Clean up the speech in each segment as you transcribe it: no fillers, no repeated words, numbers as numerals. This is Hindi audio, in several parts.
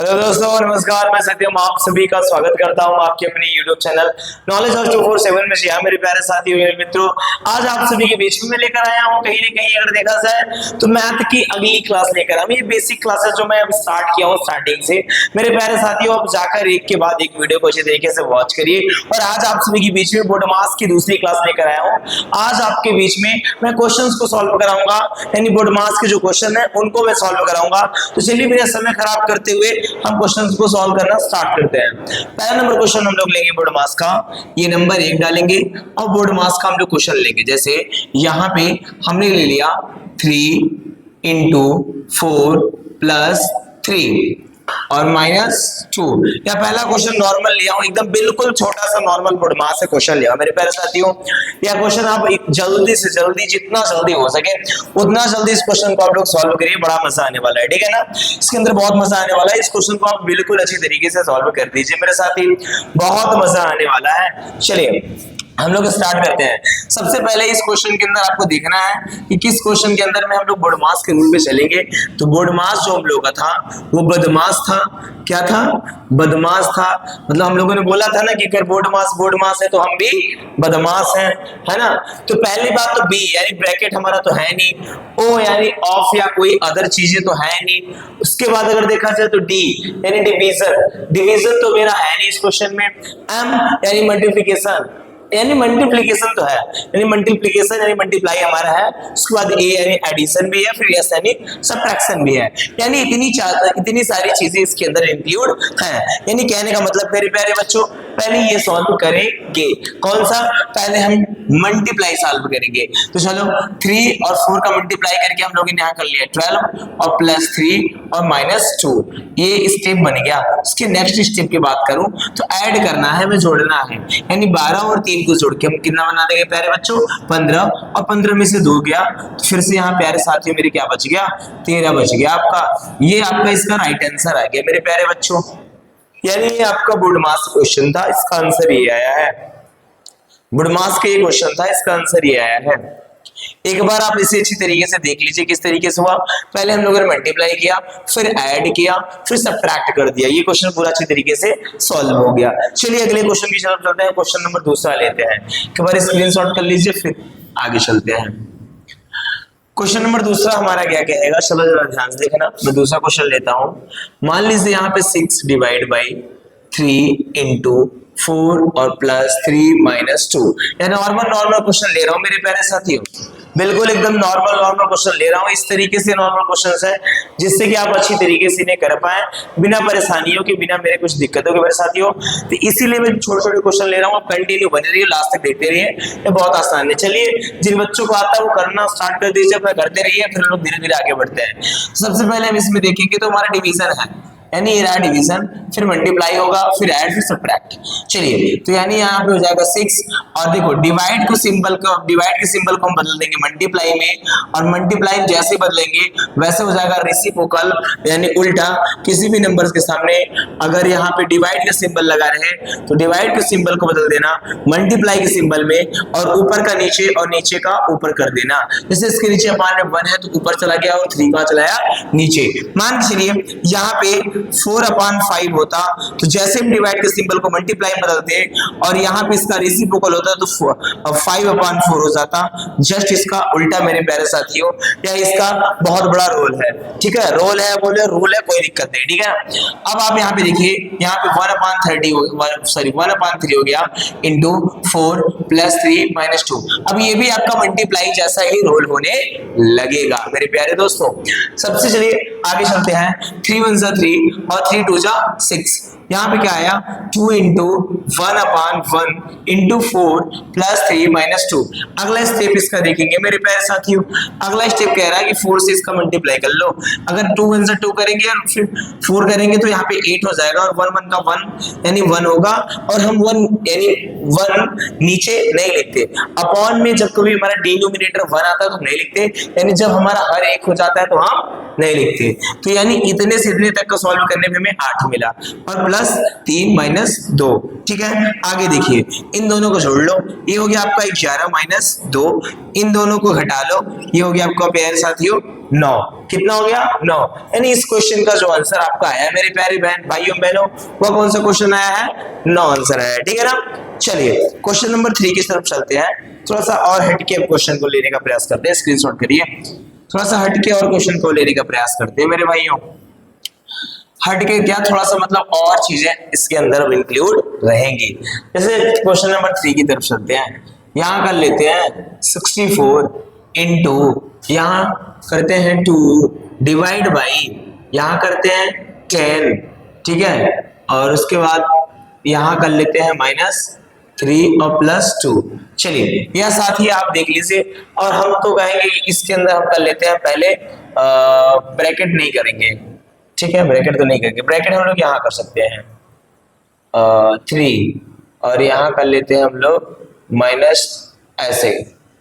हेलो दोस्तों, नमस्कार। मैं सत्यम आप सभी का स्वागत करता हूं आपके अपने YouTube चैनल नॉलेज हाउस 247 में। जी मेरे प्यारे साथियों, मेरे मित्रों, आज आप सभी के बीच में लेकर आया हूं कहीं न कहीं अगर देखा जाए तो मैथ की अगली क्लास लेकर आया हूं। ये बेसिक क्लासेस जो मैं अब स्टार्ट किया हूं स्टार्टिंग से। मेरे प्यारे साथियों, आप जाकर एक के बाद एक वीडियो को अच्छे तरीके से वॉच करिए। और आज आप सभी के बीच में बोर्ड मास की दूसरी क्लास लेकर आया हूँ। आज आपके बीच में मैं क्वेश्चन को सॉल्व कराऊंगा, यानी बोर्ड मास के जो क्वेश्चन है उनको मैं सॉल्व कराऊंगा। तो चलिए मेरा समय खराब करते हुए हम क्वेश्चंस को सॉल्व करना स्टार्ट करते हैं। पहला नंबर क्वेश्चन हम लोग लेंगे बोर्ड मास का, ये नंबर 1 डालेंगे और बोर्ड मास का हम लोग क्वेश्चन लेंगे। जैसे यहाँ पे हमने ले लिया 3 × 4 + 3 और -2। या पहला क्वेश्चन नॉर्मल लिया हूं, एकदम बिल्कुल छोटा सा नॉर्मल बोर्ड मास से क्वेश्चन लिया मेरे प्यारे साथियों। यह क्वेश्चन आप जल्दी से जल्दी, जितना जल्दी हो सके उतना जल्दी इस क्वेश्चन को आप लोग सॉल्व करिए, बड़ा मजा आने वाला है, ठीक है ना। इसके अंदर बहुत मजा आने वाला है। इस क्वेश्चन को आप बिल्कुल अच्छी तरीके से सॉल्व कर दीजिए मेरे साथी, बहुत मजा आने वाला है। चलिए हम लोग स्टार्ट करते हैं। सबसे पहले इस क्वेश्चन के अंदर आपको देखना है कि किस क्वेश्चन के अंदर में हम लोग बोर्ड मास के रूल पे चलेंगे। तो बोर्ड मास जो हम लोग का था वो बदमाश था। क्या था? बदमाश था। मतलब हम लोगों ने बोला था ना कि अगर बोर्ड मास है तो हम भी बदमाश हैं, है ना। तो पहली बात तो बी यानी ब्रैकेट हमारा तो है नहीं, ओ यानी ऑफ या कोई अदर चीजें तो है नहीं। उसके बाद अगर देखा जाए तो डी यानी डिवीजन तो मेरा है नहीं इस क्वेश्चन में। एम यानी मल्टीप्लिकेशन तो है, यानी मल्टीप्लिकेशन यानी मल्टीप्लाई हमारा है। उसके बाद ए यानी एडिशन भी है, फिर एस यानी सब्ट्रैक्शन भी है। यानी इतनी सारी चीजें इसके अंदर इंक्लूड हैं। यानी कहने का मतलब मेरे प्यारे बच्चों, पहले ये सॉल्व करेंगे। कौन सा? पहले हम मल्टीप्लाई सॉल्व करेंगे। तो चलो 3 और 4 का मल्टीप्लाई करके हम लोगों ने यहाँ कर लिया 12 और +3 और -2, ये स्टेप बन गया। उसके नेक्स्ट स्टेप की बात करूं तो ऐड करना है, हमें जोड़ना है। यानी 12 और 3 को जोड़ के हम कितना बना देंगे प्यारे बच्चों? 15। और 15 में से 2 गया तो फिर से यहाँ प्यारे साथियों मेरे क्या बच गया? 13 बच गया आपका। ये आपका इसका राइट आंसर आ गया मेरे प्यारे बच्चों। यानी ये आपका बोर्ड मास क्वेश्चन था, इसका आंसर ये आया है। बोर्ड मास का ये क्वेश्चन था, इसका आंसर ये आया है। एक बार आप इसे अच्छी तरीके से देख लीजिए किस तरीके से हुआ। पहले हम लोगों ने मल्टीप्लाई किया, फिर ऐड किया, फिर सब्ट्रैक्ट कर दिया। ये क्वेश्चन पूरा अच्छी तरीके से सॉल्व हो गया। चलिए अगले क्वेश्चन की तरफ चलते हैं। क्वेश्चन नंबर दूसरा लेते हैं। एक बार स्क्रीनशॉट कर लीजिए, फिर आगे चलते हैं। क्वेश्चन नंबर दूसरा हमारा क्या कहेगा, चलो जरा ध्यान से देखना। मैं दूसरा क्वेश्चन लेता हूं। मान लीजिए यहाँ पे 6 / 3 × 4 और +3 - 2। या नॉर्मल क्वेश्चन ले रहा हूं मेरे प्यारे साथियों, बिल्कुल एकदम नॉर्मल क्वेश्चन ले रहा हूं। इस तरीके से नॉर्मल क्वेश्चन है जिससे कि आप अच्छी तरीके से इन्हें कर पाए बिना परेशानियों के, बिना मेरे कुछ दिक्कतों के मेरे साथियों। तो इसीलिए मैं छोटे-छोटे क्वेश्चन ले रहा हूं। आप कंटिन्यू बने रहिए, लास्ट तक देखते रहिए, ये बहुत आसान है। चलिए जिन बच्चों को आता है वो करना स्टार्ट कर दीजिए, अपना करते रहिए, फिर लोग धीरे-धीरे आगे बढ़ते हैं। सबसे पहले हम इसमें देखेंगे तो हमारा डिवीजन है, यानी ये रहा डिवीजन, फिर मल्टीप्लाई होगा, फिर ऐड, फिर सब्ट्रैक्ट। चलिए तो यानी यहाँ पे हो जाएगा 6 और देखो डिवाइड के सिंबल को हम बदल देंगे मल्टीप्लाई में, और मल्टीप्लाई जैसे बदलेंगे वैसे हो जाएगा रेसिप्रोकल, यानी उल्टा। किसी भी नंबर्स के सामने अगर यहाँ पे डिवाइड का सिंबल लगा रहे तो डिवाइड के सिंबल को बदल देना मल्टीप्लाई के सिंबल में, और ऊपर का नीचे और नीचे का ऊपर कर देना। जैसे इसके नीचे अपान में 1 है तो ऊपर चला गया और 3 कहाँ चला गया? नीचे। मान के चलिए यहाँ पे 4/5 होता, तो जैसे हम डिवाइड के सिंबल को मल्टीप्लाई में बदलते और यहाँ पे इसका रेसिप्रोकल होता तो 5/4 हो जाता। जस्ट इसका उल्टा मेरे प्यारे साथियों, या इसका बहुत बड़ा रोल है, ठीक है। रोल है, बोले रूल है, कोई दिक्कत नहीं, ठीक है। अब आप यहाँ पे देखिए, यहाँ पे 1/3 हो गया इंटू 4 +3 - 2। अब ये भी आपका मल्टीप्लाई जैसा ही रोल होने लगेगा मेरे प्यारे दोस्तों। सबसे चलिए आगे चलते हैं। 3 × 1 = 3 और 3 × 2 = 6। यहाँ पे क्या आया? 2 × 1/1 × 4 +3 - 2। अगला स्टेप इसका देखेंगे मेरे प्यारे साथियों। अगला स्टेप कह रहा है कि 4 से इसका मल्टीप्लाई कर लो। अगर 2 × 1 = 2 करेंगे और फिर 4 करेंगे तो यहाँ पे 8 हो जाएगा, और 1 का 1 यानी 1 होगा। और हम 1 यानी 1 नीचे नहीं लिखते। अपॉन में जब कभी हमारा डिनोमिनेटर 1 आता है तो नहीं लिखते, यानी जब हमारा हर एक हो जाता है तो हम नहीं लिखते। तो यानी इतने से इतने तक का सॉल्व करने में हमें 8 मिला, और +3 - 2, ठीक है। आगे देखिए, इन दोनों को जोड़ लो, ये हो गया आपका 11 - 2। इन दोनों को घटा लो, ये हो गया आपका प्यारे साथियों 9, कितना हो गया 9। यानी इस क्वेश्चन का जो आंसर आपका आया मेरे प्यारे बहन भाइयों बहनों, वह कौन सा क्वेश्चन आया है, 9 आंसर आया है। ठीक है ना। चलिए क्वेश्चन नंबर 3 की तरफ चलते हैं। थोड़ा सा और हटके क्वेश्चन को लेने का प्रयास करते हैं, स्क्रीनशॉट करिए। थोड़ा सा हटके और क्वेश्चन को लेने का प्रयास करते हैं मेरे भाइयों। हटके क्या, थोड़ा सा मतलब और चीजें इसके अंदर इंक्लूड रहेंगी। जैसे क्वेश्चन नंबर 3 की तरफ चलते हैं। यहाँ कर लेते हैं 64 इंटू, यहाँ करते हैं 2 डिवाइड बाई, यहाँ करते हैं 10। ठीक है, और उसके बाद यहाँ कर लेते हैं -3 और +2। चलिए यह साथ ही आप देख लीजिए। और हम तो कहेंगे इसके अंदर हम कर लेते हैं पहले ब्रैकेट नहीं करेंगे। ठीक है, ब्रैकेट तो नहीं करेंगे, ब्रैकेट हम लोग यहाँ कर सकते हैं 3 और यहाँ कर लेते हैं हम लोग माइनस ऐसे।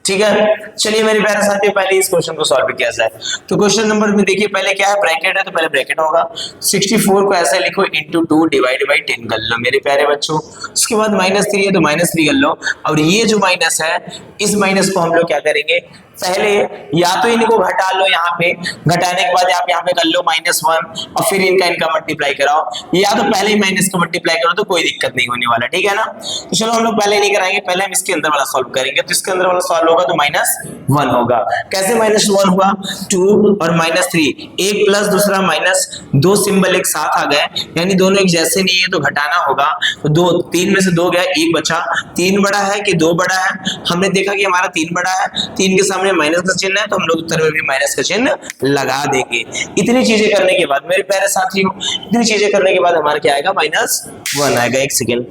ठीक है, चलिए मेरे प्यारे साथियों पहले इस क्वेश्चन को सॉल्व किया जाए। तो क्वेश्चन नंबर में देखिए पहले क्या है, ब्रैकेट है तो पहले ब्रैकेट होगा। 64 को ऐसे लिखो इंटू 2 डिवाइड बाई 10 कर लो मेरे प्यारे बच्चों। उसके बाद -3 है तो -3 कर लो। और ये जो माइनस है, इस माइनस को हम लोग क्या करेंगे, पहले या तो इनको घटा लो, यहाँ पे घटाने के बाद आप यहाँ पे कर लो -1 और फिर इनका मल्टीप्लाई कराओ, या तो पहले ही माइनस का मल्टीप्लाई करो तो कोई दिक्कत नहीं होने वाला। ठीक है ना। तो चलो हम लोग पहले नहीं कराएंगे, पहले हम इसके अंदर वाला सॉल्व करेंगे। तो इसके अंदर वाला सॉल्व होगा तो -1 होगा। कैसे -1 हुआ, 2 और -3, एक प्लस दूसरा माइनस, दो सिंबल एक साथ आ गए, यानी दोनों एक जैसे नहीं है तो घटाना होगा। तो 3 में से 2 गया, 1 बचा। 3 बड़ा है कि 2 बड़ा है, हमने देखा कि हमारा 3 बड़ा है, 3 के सामने माइनस का चिन्ह है तो हम लोग उत्तर में भी माइनस का चिन्ह लगा देंगे। इतनी चीजें करने के बाद मेरे प्यारे साथियों, इतनी चीजें करने के बाद हमारा क्या आएगा, -1 आएगा। एक सेकेंड,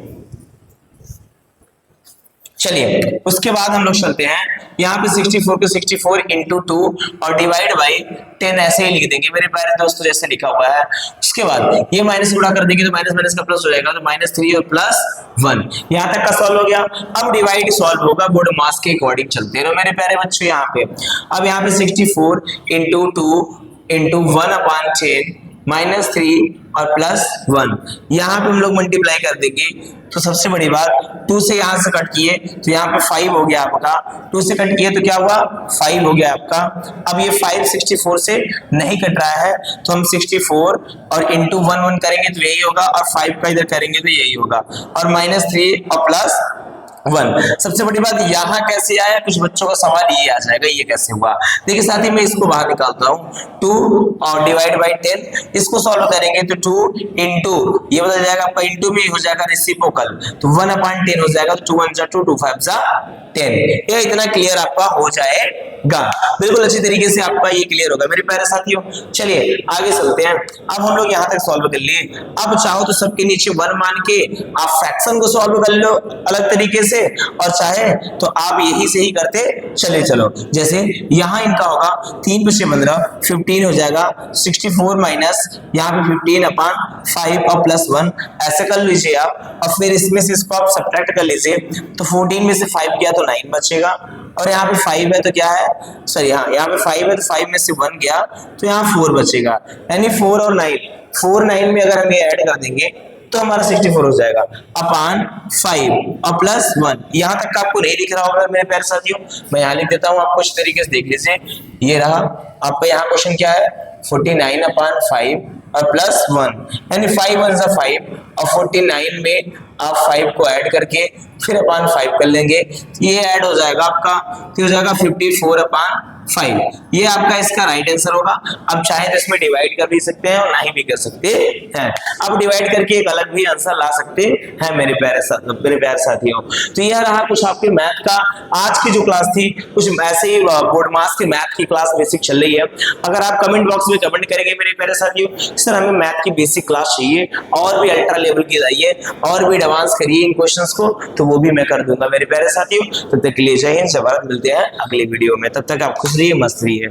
चलिए उसके बाद हम लोग चलते हैं यहाँ पे 64 को 64 इंटू 2 और डिवाइड बाई 10 ऐसे ही लिख देंगे मेरे प्यारे दोस्तों जैसे लिखा हुआ है। उसके बाद ये माइनस गुणा कर देंगे तो माइनस माइनस का प्लस हो जाएगा, तो -3 और +1 यहाँ तक का सॉल्व हो गया। अब डिवाइड सॉल्व होगा बोर्ड मास के अकॉर्डिंग, चलते रहो मेरे प्यारे बच्चों। यहाँ पे अब यहाँ पे 64 इंटू 2 इंटू 1/10 -3 और +1 यहाँ पे हम लोग मल्टीप्लाई कर देंगे। तो सबसे बड़ी बात 2 से यहाँ से कट किए तो यहाँ पे 5 हो गया आपका, 2 से कट किए तो क्या हुआ 5 हो गया आपका। अब ये 5 64 से नहीं कट रहा है तो हम 64 और इंटू 1 करेंगे तो यही होगा, और 5 का इधर करेंगे तो यही होगा, और -3 और +1। सबसे बड़ी बात यहाँ कैसे आया, कुछ बच्चों का सवाल ये आ जाएगा ये कैसे हुआ। देखिए साथ ही मैं इसको बाहर निकालता हूँ, 2 और डिवाइड बाई 10, इसको सॉल्व करेंगे तो 2 इंटू ये बदल जाएगा आपका, इंटू में हो जाएगा रेसिप्रोकल, तो 1/10 हो जाएगा, 2 1 जा 2 2 5 जा 10। ये इतना क्लियर आपका हो जाएगा, बिल्कुल अच्छी तरीके से आपका ये क्लियर होगा मेरे प्यारे साथियों। चलिए आगे चलते हैं। अब हम लोग यहाँ तक सॉल्व कर लिए। अब चाहो तो सबके नीचे 1 मान के आप फ्रैक्शन को सॉल्व कर लो अलग तरीके से, और चाहे तो आप यही से ही करते चले चलो। जैसे यहाँ इनका होगा 3 × 15 15 हो जाएगा, 64 माइनस यहाँ पे 15/5 और +1 ऐसे कर लीजिए आप, और फिर इसमें से इसको आप सब्ट्रैक्ट कर लीजिए। तो 14 में से 5 गया तो 9 बचेगा, और यहाँ पे 5 है तो क्या है, सॉरी हाँ यहाँ पे 5 है तो 5 में से 1 गया तो यहाँ 4 बचेगा, यानी 4 और 9, 4 9 में अगर हम ये ऐड कर देंगे तो हमारा 64 हो जाएगा /5 और +1। यहाँ तक का आपको नहीं दिख रहा होगा मेरे प्यारे साथियों, मैं यहाँ लिख देता हूँ, आपको इस तरीके से देख लीजिए। ये रहा आपका यहाँ क्वेश्चन क्या है, 49/5 और +1, यानी 5 1 जा 5 और 49 में आप 5 को ऐड करके फिर /5 कर लेंगे, ये ऐड हो जाएगा आपका, तो हो जाएगा 54/5। ये आपका इसका राइट आंसर होगा। अब चाहे तो इसमें डिवाइड कर भी सकते हैं और नहीं भी कर सकते हैं, अब डिवाइड करके एक अलग भी आंसर ला सकते हैं मेरे प्यारे साथियों। तो यह रहा कुछ आपके मैथ का आज की जो क्लास थी, कुछ ऐसे ही बोर्ड मास के मैथ की क्लास बेसिक चल रही है। अगर आप कमेंट बॉक्स में कमेंट करेंगे मेरे प्यारे साथियों सर हमें मैथ की बेसिक क्लास चाहिए और भी अल्ट्रा लेवल की चाहिए और भी एडवांस करिए इन क्वेश्चंस को, तो वो भी मैं कर दूंगा मेरे प्यारे साथियों। तब तक के लिए जय हिंद, जय भारत, मिलते हैं अगले वीडियो में, तब तक आप खुश रहिए, मस्त रहिए।